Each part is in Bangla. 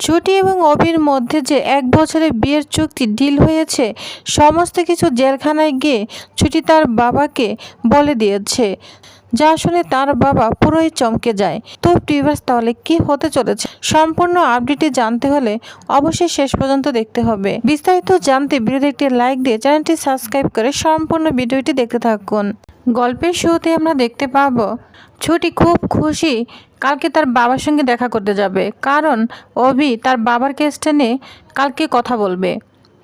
ছুটি এবং অভির মধ্যে যে 1 বছরের বিয়ের চুক্তি ডিল হয়েছে, সমস্ত কিছু জেলখানায় গিয়ে ছুটি তার বাবাকে বলে দিয়েছে, যা শুনে তার বাবা পুরোই চমকে যায়। তো ভিউয়ার্স, তাহলে কি হতে চলেছে সম্পূর্ণ আপডেটটি জানতে হলে অবশ্যই শেষ পর্যন্ত দেখতে হবে। বিস্তারিত জানতে ভিডিওতে একটি লাইক দিয়ে চ্যানেলটি সাবস্ক্রাইব করে সম্পূর্ণ ভিডিওটি দেখতে থাকুন। গল্পের শুরুতে আমরা দেখতে পাবো ছুটি খুব খুশি কালকে তার বাবার সঙ্গে দেখা করতে যাবে, কারণ অভি তার বাবার কেসটা নিয়ে কালকে কথা বলবে,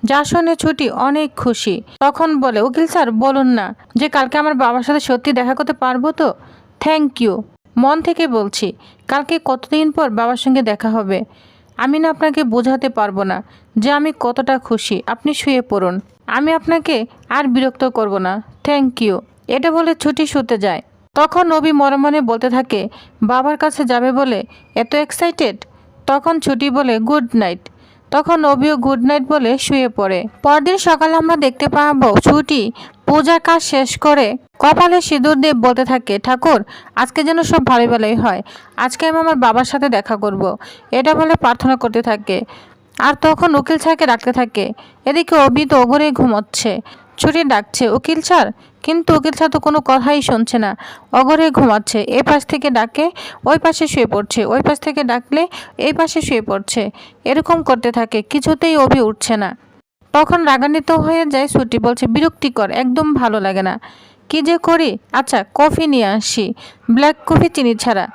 যা শুনে ছুটি অনেক খুশি। তখন বলে, উকিল স্যার বলুন না যে কালকে আমার বাবার সাথে সত্যি দেখা করতে পারবো তো? থ্যাংক ইউ, মন থেকে বলছি। কালকে কতদিন পর বাবার সঙ্গে দেখা হবে, আমি না আপনাকে বোঝাতে পারবো না যে আমি কতটা খুশি। আপনি শুয়ে পড়ুন, আমি আপনাকে আর বিরক্ত করব না। Thank you. এটা বলে ছুটি শুতে যায়। তখন অভি মনে মনে বলতে থাকে, বাবার কাছে যাবে বলে এত এক্সাইটেড। তখন ছুটি বলে গুড নাইট। তখন অভিও গুড নাইট বলে শুয়ে পড়ে। পরদিন সকালে আমরা দেখতে পাবো ছুটি পূজার কাজ শেষ করে কপালে সিঁদুর দিয়ে বলতে থাকে, ঠাকুর আজকে যেন সব ভালো ভালোই হয়, আজকে আমি আমার বাবার সাথে দেখা করব, এটা বলে প্রার্থনা করতে থাকে। আর তখন উকিল স্যারকে ডাকতে থাকে। এদিকে অভি তো ওঘরে ঘুমোচ্ছে। ছুটি ডাকছে, উকিল স্যার, কিন্তু উকিল স্যার তো কোনো কথাই শুনছে না, অঘরে ঘুমাচ্ছে। এই পাশ থেকে ডাকে ওই পাশে শুয়ে পড়ছে, ওই পাশ থেকে ডাকলে এই পাশে শুয়ে পড়ছে, এরকম করতে থাকে। কিছুতেই অভি উঠছে না। তখন রাগান্বিত হয়ে যায় ছুটি, বলছে বিরক্তিকর, একদম ভালো লাগে না, কি যে করি। আচ্ছা কফি নিয়ে আসি, ব্ল্যাক কফি চিনি ছাড়া।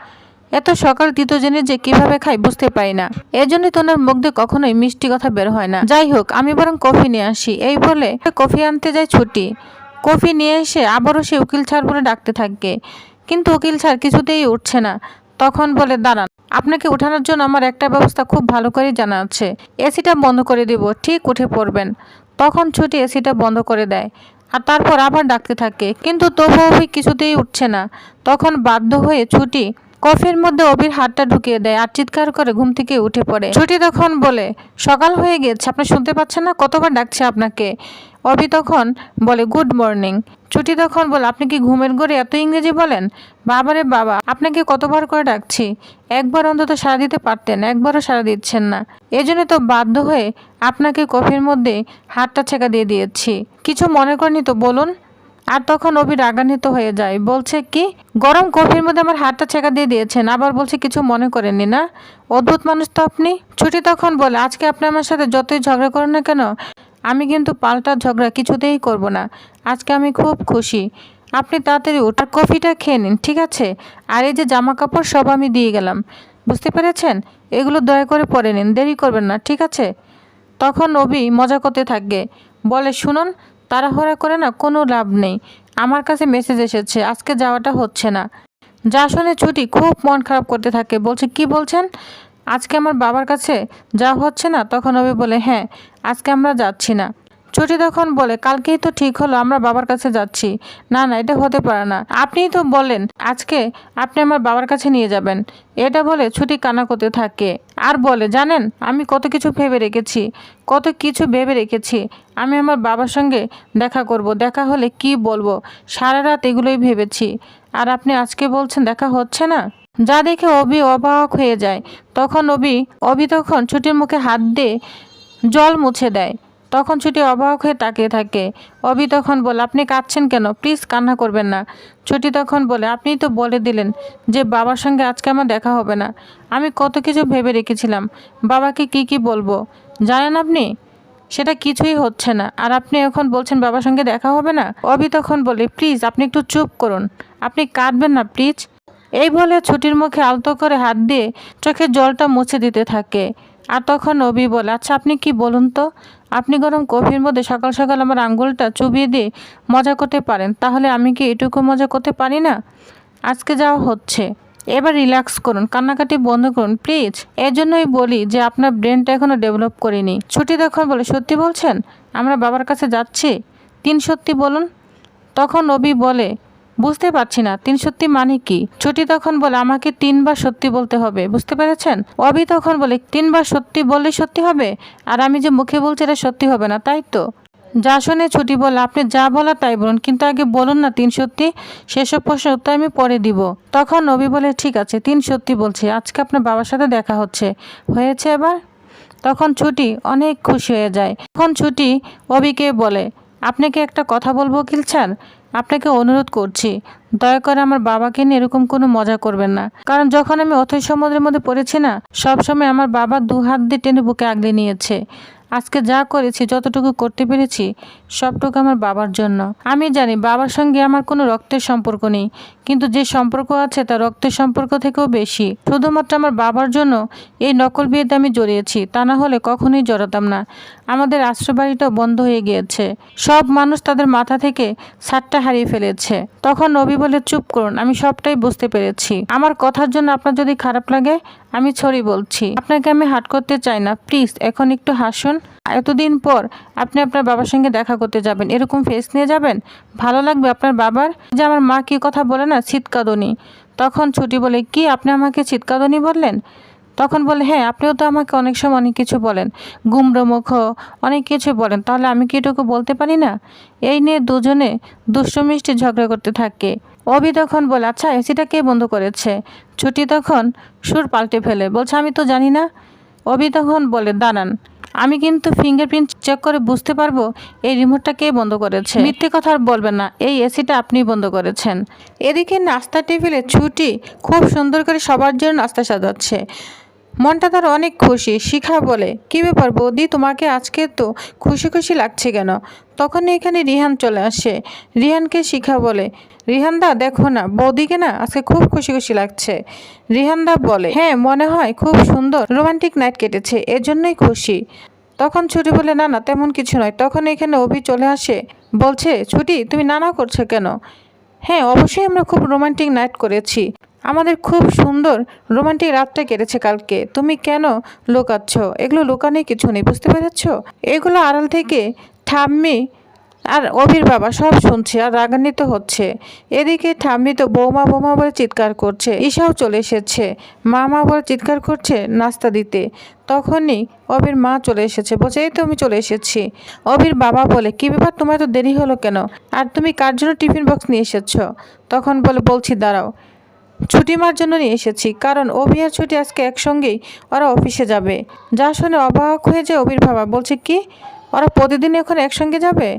এত সকাল দ্বিতীয় জেনে যে কিভাবে খাই বুঝতে পারি না, এজন্যই তো ওনার মুখ দিয়ে কখনোই মিষ্টি কথা বের হয় না। যাই হোক, আমি বরং কফি নিয়ে আসি। এই বলে কফি আনতে যায় ছুটি। কফি নিয়ে এসে আবারও সে উকিল স্যার বলে ডাকতে থাকে, কিন্তু উকিল স্যার কিছুতেই উঠছে না। তখন বলে, দাঁড়ান, আপনাকে উঠানোর জন্য আমার একটা ব্যবস্থা খুব ভালো করে জানা আছে। এসিটা বন্ধ করে দিব, ঠিক উঠে পড়বেন। তখন ছুটি এসিটা বন্ধ করে দেয়, আর তারপর আবার ডাকতে থাকে, কিন্তু তবুও অভি কিছুতেই উঠছে না। তখন বাধ্য হয়ে ছুটি কফির মধ্যে অভির হাতটা ঢুকিয়ে দেয় আর চিৎকার করে ঘুম থেকে উঠে পড়ে। ছুটি তখন বলে, সকাল হয়ে গেছে, আপনি শুনতে পাচ্ছেন না? কতবার ডাকছে আপনাকে। অভি তখন বলে, গুড মর্নিং। ছুটি তখন বলে, আপনি কি ঘুমের ঘরে এত ইংরেজি বলেন? বাবারে বাবা, আপনাকে কতবার করে ডাকছি, একবার অন্তত সাড়া দিতে পারতেন, একবারও সাড়া দিচ্ছেন না। এজন্য তো বাধ্য হয়ে আপনাকে কফির মধ্যে হাতটা ছেঁকা দিয়ে দিয়েছি, কিছু মনে করেনি তো বলুন। আর তখন অভি রাগান্বিত হয়ে যায়, বলছে কি, গরম কফির মধ্যে আমার হাতটা ছেঁকা দিয়ে দিয়েছেন, আবার বলছে কিছু মনে করেননি না? অদ্ভুত মানুষ তো আপনি। ছুটি তখন বলে, আজকে আপনি আমার সাথে যতই ঝগড়া করেন না কেন, আমি কিন্তু পাল্টা ঝগড়া কিছুতেই করব না। আজকে আমি খুব খুশি। আপনি তাড়াতাড়ি ওঠার কফিটা খেয়ে নিন, ঠিক আছে? আর এই যে জামা কাপড় সব আমি দিয়ে গেলাম, বুঝতে পেরেছেন? এগুলো দয়া করে পরে নিন, দেরি করবেন না, ঠিক আছে? তখন অভি মজা করতে থাকে, বলে, শুনুন, তাড়াহুড়া করে না কোনো লাভ নেই, আমার কাছে মেসেজ এসেছে, আজকে যাওয়াটা হচ্ছে না। যা শুনে ছুটি খুব মন খারাপ করতে থাকে, বলছে, কি বলছেন? আজকে আমার বাবার কাছে যাওয়া হচ্ছে না? তখন অভি বলে, হ্যাঁ, আজকে আমরা যাচ্ছি না। ছুটি তখন বলে, কালকেই তো ঠিক হলো আমরা বাবার কাছে যাচ্ছি। না না, এটা হতে পারে না, আপনিই তো বললেন আজকে আপনি আমার বাবার কাছে নিয়ে যাবেন। এটা বলে ছুটি কান্না করতে থাকে আর বলে, জানেন আমি কত কিছু ভেবে রেখেছি, কত কিছু ভেবে রেখেছি। আমি আমার বাবার সঙ্গে দেখা করব, দেখা হলে কি বলবো, সারা রাত এগুলোই ভেবেছি। আর আপনি আজকে বলছেন দেখা হচ্ছে না? যা দেখে অভি অবাক হয়ে যায়। তখন অভি তখন ছুটির মুখে হাত দিয়ে জল মুছে দেয়। তখন ছুটি অবাক হয়ে তাকিয়ে থাকে। অভি তখন বলে, আপনি কাঁদছেন কেন? প্লিজ কান্না করবেন না। ছুটি তখন বলে, আপনিই তো বলে দিলেন যে বাবার সঙ্গে আজকে আমার দেখা হবে না। আমি কত কিছু ভেবে রেখেছিলাম, বাবাকে কি বলবো জানেন আপনি? সেটা কিছুই হচ্ছে না, আর আপনি এখন বলছেন বাবার সঙ্গে দেখা হবে না। অভি তখন বলে, প্লিজ আপনি একটু চুপ করুন, আপনি কাঁদবেন না প্লিজ। এই বলে ছুটির মুখে আলতো করে হাত দিয়ে চোখের জলটা মুছে দিতে থাকে। আর তখন অভি বলে, আচ্ছা আপনি কি বলুন তো, আপনি গরম কফির মধ্যে সকাল সকাল আমার আঙ্গুলটা চুবিয়ে দিয়ে মজা করতে পারেন, তাহলে আমি কি এটুকু মজা করতে পারি না? আজকে যাওয়া হচ্ছে, এবার রিল্যাক্স করুন, কান্নাকাটি বন্ধ করুন প্লিজ। এজন্যই বলি যে আপনার ব্রেনটা এখনও ডেভেলপ করিনি। ছুটি তখন বলে, সত্যি বলছেন আমরা বাবার কাছে যাচ্ছি? 3 সত্যি বলুন। তখন অভি বলে, বুঝতে পারছি না 3 সত্যি মানে কি? ছুটি তখন বলে, আমাকে 3 বার সত্যি বলতে হবে, বুঝতে পেরেছেন? অভি তখন বলে, 3 বার সত্যি বললে সত্যি হবে? আর আমি যে মুখে বলছি এটা সত্যি হবে না, তাই তো? যা শুনে ছুটি বলে, আপনি যা বলার তাই বলুন, কিন্তু আগে বলুন না 3 সত্যি, সেসব প্রশ্নের উত্তর আমি পরে দিব। তখন অভি বলে, ঠিক আছে 3 সত্যি বলছি, আজকে আপনার বাবার সাথে দেখা হচ্ছে, হয়েছে এবার? তখন ছুটি অনেক খুশি হয়ে যায়। তখন ছুটি অবিকে বলে, আপনাকে একটা কথা বলবো উকিল স্যার, আপনাকে অনুরোধ করছি দয়া করে আমার বাবাকে নিয়ে এরকম কোনো মজা করবেন না। কারণ যখন আমি অথৈ সমুদ্রের মধ্যে পড়েছি না, সবসময় আমার বাবা 2 হাত দিয়ে টেনে বুকে আগলে নিয়েছে। আজকে যা করেছি, যতটুকু করতে পেরেছি, সবটুকু আমার বাবার জন্য। আমি জানি বাবার সঙ্গে আমার কোনো রক্তের সম্পর্ক নেই, কিন্তু যে সম্পর্ক আছে তা রক্তের সম্পর্ক থেকেও বেশি। শুধুমাত্র আমার বাবার জন্য এই নকল বিয়েতে আমি জড়িয়েছি, তা না হলে কখনোই জড়াতাম না। আমাদের আশ্রয়বাড়িটাও বন্ধ হয়ে গিয়েছে। সব মানুষ তাদের মাথা থেকে ছাদটা হারিয়ে ফেলেছে। তখন নবী বলে, চুপ করুন, আমি সবটাই বুঝতে পেরেছি। আমার কথার জন্য আপনার যদি খারাপ লাগে আমি সরি বলছি। আপনাকে আমি হার্ট করতে চাই না, প্লিজ এখন একটু হাসুন। এতদিন পর আপনি আপনার বাবার সঙ্গে দেখা করতে যাবেন, এরকম ফেস নিয়ে যাবেন? ভালো লাগবে আপনার বাবার? যে আমার মা কি কথা বলে না, চিৎকাদনি। তখন ছুটি বলে, কি আপনি আমাকে চিৎকাদনি বললেন? তখন বলে, হ্যাঁ, আপনিও তো আমাকে অনেক সময় অনেক কিছু বলেন, গুমড়োমুখ অনেক কিছু বলেন, তাহলে আমি কি এটুকু বলতে পারি না? এই নিয়ে দুজনে দুষ্টু মিষ্টি ঝগড়া করতে থাকে। অভি তখন বলে, আচ্ছা এসিটা কে বন্ধ করেছে? ছুটি তখন সুর পাল্টে ফেলে, বলছে আমি তো জানি না। অভি তখন বলে, দাঁড়ান, আমি কিন্তু ফিঙ্গারপ্রিন্ট চেক করে বুঝতে পারবো এই রিমোটটা কে বন্ধ করেছে। মিথ্যে কথা আর বলবেন না, এই এসিটা আপনি বন্ধ করেছেন। এদিকে নাস্তা টেবিলে ছুটি খুব সুন্দর করে সবার জন্য নাস্তা সাজাচ্ছে। মনটা তার অনেক খুশি। শিখা বলে, কি ব্যাপার বৌদি, তোমাকে আজকে তো খুশি খুশি লাগছে কেন? তখন এখানে রিহান চলে আসে। রিহানকে শিখা বলে, রিহানদা দেখো না, বৌদিকে না আজকে খুব খুশি খুশি লাগছে। রিহানদা বলে, হ্যাঁ মনে হয় খুব সুন্দর রোমান্টিক নাইট কেটেছে, এজন্যই খুশি। তখন ছুটি বলে, না না তেমন কিছু নয়। তখন এখানে অভি চলে আসে, বলছে, ছুটি তুমি নানা করছো কেন? হ্যাঁ অবশ্যই আমরা খুব রোমান্টিক নাইট করেছি, আমাদের খুব সুন্দর রোমান্টিক রাতটা কেটেছে কালকে, তুমি কেন লুকাচ্ছ? এগুলো লুকানোর কিছু নেই, বুঝতে পেরেছ? এগুলো আড়াল থেকে ঠাম্মি আর অভির বাবা সব শুনছে আর রাগান্বিত হচ্ছে। এদিকে ঠাম্মি তো বৌমা বৌমা বলে চিৎকার করছে। ঈশাও চলে এসেছে, মা মা বলে চিৎকার করছে নাস্তা দিতে। তখনই অভির মা চলে এসেছে, বলছে, এই তো আমি চলে এসেছি। অভির বাবা বলে, কি ব্যাপার, তোমার তো দেরি হলো কেন? আর তুমি কার জন্য টিফিন বক্স নিয়ে এসেছো? তখন বলে, বলছি দাঁড়াও, ছুটি মার জন্য নিয়ে এসেছি, কারণ অভি আর ছুটি আজকে একসঙ্গেই ওরা অফিসে যাবে। যা শুনে অবাক হয়ে যায় অভির বাবা, বলছে, কি ওরা প্রতিদিন এখন একসঙ্গে যাবে?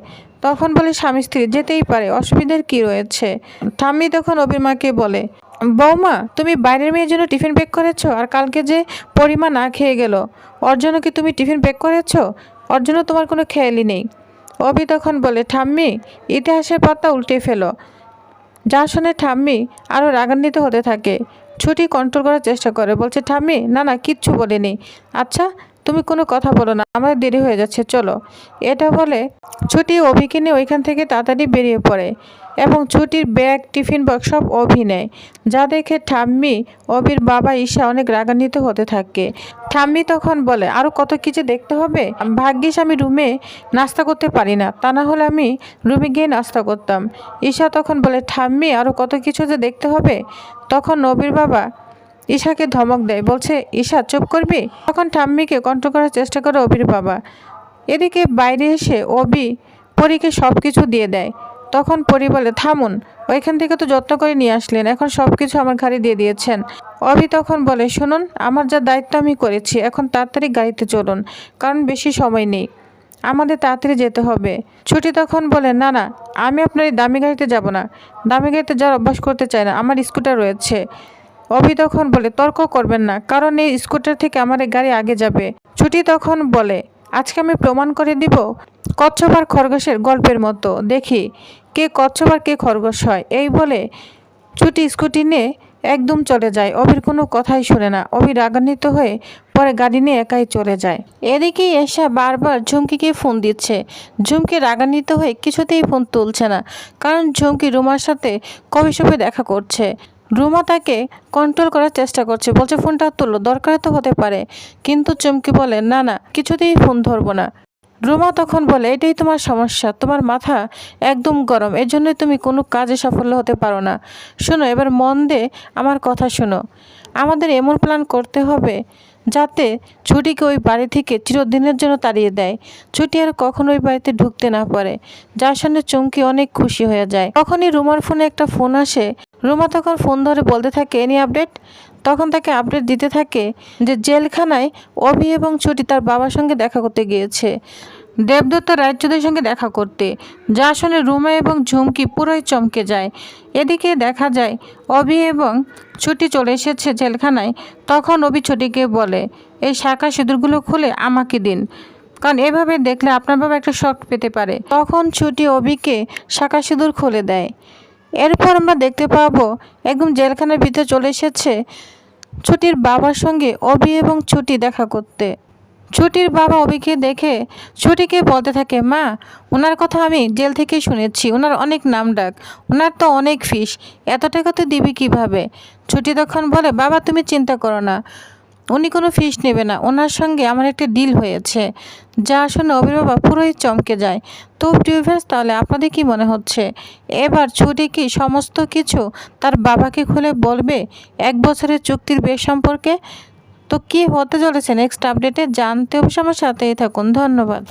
তখন বলে, স্বামী স্ত্রী যেতেই পারে, অসুবিধার কি রয়েছে? ঠাম্মি তখন অভির মাকে বলে, বৌমা তুমি বাইরের মেয়ের জন্য টিফিন প্যাক করেছো, আর কালকে যে পরিমা না খেয়ে গেল, ওর জন্য কি তুমি টিফিন প্যাক করেছো? ওর জন্য তোমার কোনো খেয়ালই নেই। অভি তখন বলে, ঠাম্মি ইতিহাসের পাতা উল্টে ফেলো। যা শুনে ঠাম্মি আরও রাগান্বিত হতে থাকে। ছুটি কন্ট্রোল করার চেষ্টা করে, বলছে, ঠাম্মি না না কিচ্ছু বলিনি। আচ্ছা তুমি কোনো কথা বলো না, আমাদের দেরি হয়ে যাচ্ছে, চলো। এটা বলে ছুটি অভিকে নিয়ে ওইখান থেকে তাড়াতাড়ি বেরিয়ে পড়ে এবং ছুটির ব্যাগ টিফিন বক্স সব অভি নেয়। যা দেখে ঠাম্মি অভির বাবা ঈশা অনেক রাগান্বিত হতে থাকে। ঠাম্মি তখন বলে, আরও কত কিছু দেখতে হবে, ভাগ্যিস আমি রুমে নাস্তা করতে পারি না, তা না হলে আমি রুমে গিয়ে নাস্তা করতাম। ঈশা তখন বলে, ঠাম্মি আরও কত কিছু যে দেখতে হবে। তখন অভির বাবা ঈশাকে ধমক দেয়, বলছে, ঈশা চুপ করবি। তখন ঠাম্মিকে কন্ট্রোল করার চেষ্টা করে অভির বাবা। এদিকে বাইরে এসে অভি পরীকে সব কিছু দিয়ে দেয়। তখন পরি বলে, থামুন, ওইখান থেকে তো যত্ন করে নিয়ে আসলেন, এখন সব কিছু আমার ঘাড়ে দিয়ে দিয়েছেন। অভি তখন বলে, শুনুন, আমার যা দায়িত্ব আমি করেছি, এখন তাড়াতাড়ি গাড়িতে চলুন, কারণ বেশি সময় নেই, আমাদের তাড়াতাড়ি যেতে হবে। ছুটি তখন বলে, না না আমি আপনার এই দামি গাড়িতে যাব না, দামি গাড়িতে যাওয়ার অভ্যাস করতে চাই না, আমার স্কুটার রয়েছে। অভি তখন বলে, তর্ক করবেন না, কারণ এই স্কুটার থেকে আমার এই গাড়ি আগে যাবে। ছুটি তখন বলে, আজকে আমি প্রমাণ করে দিব কচ্ছপ আর খরগোশের গল্পের মতো, দেখি কে কচ্ছপ আর কে খরগোশ হয়। এই বলে ছুটি স্কুটি নিয়ে একদম চলে যায়, অভির কোনো কথাই শোনে না। অভি রাগান্বিত হয়ে পরে গাড়ি নিয়ে একাই চলে যায়। এদিকে এসা বারবার ঝুমকিকে ফোন দিচ্ছে। ঝুমকি রাগান্বিত হয়ে কিছুতেই ফোন তুলছে না, কারণ ঝুমকি রুমার সাথে কবে সবে দেখা করছে। রুমা তাকে কন্ট্রোল করার চেষ্টা করছে, বলছে, ফোনটা তুলো, দরকারে তো হতে পারে। কিন্তু চুমকি বলে, না না কিছুতেই ফোন ধরবো না। রুমা তখন বলে, এটাই তোমার সমস্যা, তোমার মাথা একদম গরম, এর জন্যই তুমি কোনো কাজে সাফল্য হতে পারো না। শোনো, এবার মন দিয়ে আমার কথা শোনো, আমাদের এমন প্ল্যান করতে হবে যাতে ছুটিকে ওই বাড়ি থেকে চিরদিনের জন্য তাড়িয়ে দেয়, ছুটি আর কখনো ওই বাড়িতে ঢুকতে না পারে। যার সঙ্গে চুমকি অনেক খুশি হয়ে যায়। তখনই রুমার ফোনে একটা ফোন আসে। রুমা তখন ফোন ধরে বলতে থাকে, এনি আপডেট? তখন তাকে আপডেট দিতে থাকে যে জেলখানায় অভি এবং ছুটি তার বাবার সঙ্গে দেখা করতে গিয়েছে, দেবদত্ত রায়চৌধুরীর সঙ্গে দেখা করতে। যা শুনে রুমা এবং ঝুমকি পুরোই চমকে যায়। এদিকে দেখা যায় অভি এবং ছুটি চলে এসেছে জেলখানায়। তখন অভি ছুটিকে বলে, এই শাঁখা সিঁদুরগুলো খুলে আমাকে দিন, কারণ এভাবে দেখলে আপনার বাবা একটা শক পেতে পারে। তখন ছুটি অভিকে শাঁখা সিঁদুর খুলে দেয়। এরপর আমরা দেখতে পাবো একদম জেলখানার ভিতরে চলে এসেছে ছুটির বাবার সঙ্গে অভি এবং ছুটি দেখা করতে। ছুটির বাবা অভিকে দেখে ছুটিকে বলতে থাকে, মা, ওনার কথা আমি জেল থেকেই শুনেছি, ওনার অনেক নাম ডাক, ওনার তো অনেক ফিস, এত টাকা তো দিবি কীভাবে? ছুটি তখন বলে, বাবা তুমি চিন্তা করো না, উনি কোনো ফিস নেবে না, ওনার সঙ্গে আমার একটা ডিল হয়েছে। যা শুনে অভির বাবা পুরোই চমকে যায়। তো ভিউয়ার্স, তাহলে আপনাদের কি মনে হচ্ছে এবার ছুটি কি সমস্ত কিছু তার বাবাকে খুলে বলবে 1 বছরের চুক্তির বিয়ে সম্পর্কে? তো কি হতে চলেছে নেক্সট আপডেটে জানতে অবশ্যই আমার সাথেই থাকুন। ধন্যবাদ।